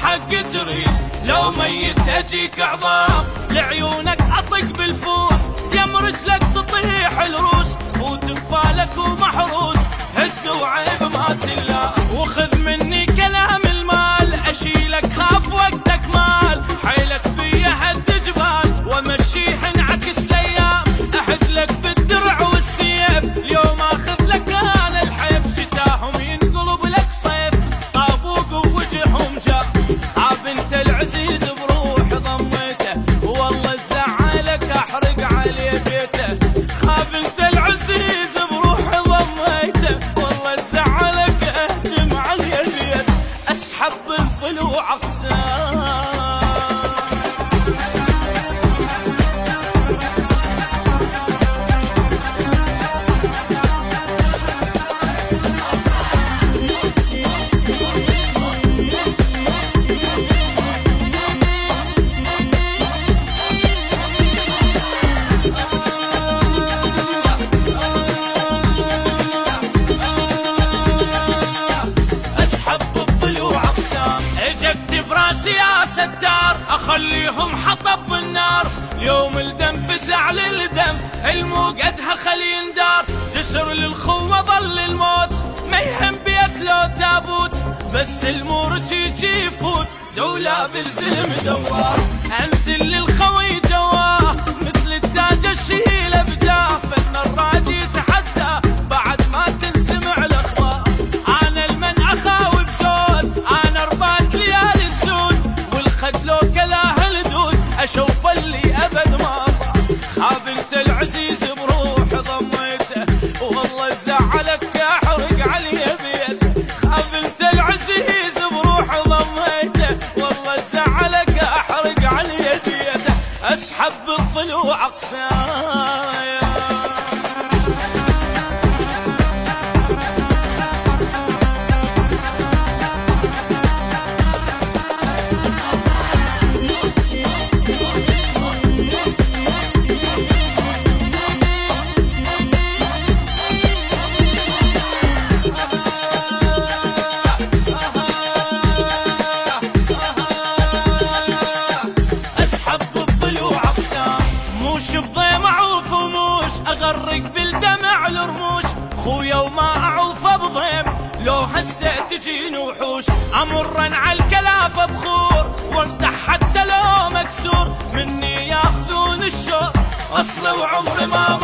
حق تريد، لو ميت اجيك عظام، لعيونك اطق بالفوس، يم رجلك تطيح الروس، وتنفالك ومحروس، هد وعيب ما تلا، وخذ مني كلام المال، اشيلك خاف وقتك مال، حيلك بيا هد جبال، وامشيه انعكس الايام، احد لك بالدرع والسيف، اليوم اخذ لك انا الحيف، شتاهم ينقلب لك صيف، طابوق ووجههم جاف، عاب انت العزيز بروح ضميته، والله زعلك احرق عليه بيته، خاف انت العزيز بروح ضميته، والله زعلك اهجم عليه البيت، اسحب الضلوع اقسام. يا ستار اخليهم حطب بالنار، يوم الدم فزع للدم، الموقدها خلي يندار، جسر للخوة ظل الموت، ما يهم بيت لو تابوت، بس المورج يجي يفوت، دولة بالزلم دوار، انزل للخوي جواه، مثل التاج الشيله بجاه، فن الراد يتحدى بعد ما تنسمع الاخبار، انا المن اخاوي بزود، انا رباط ليالي السود، والخد لو كلاه الدود، اشوف اللي ابد ما صار، خاب انت العزيز بروح ضميته، والله زعلك احرق عليه بيته، خاب انت العزيز بروح ضميته، والله زعلك احرق عليه بيته، اسحب الضلوع اقسايا. اغرق بالدمع الرموش، خويا وما اعوف بضيم، لو هسه تجيني وحوش، امرن على الكلافه بخور، وارتاح حتى لو مكسور، مني ياخذون الشوق، اصل وعمري ما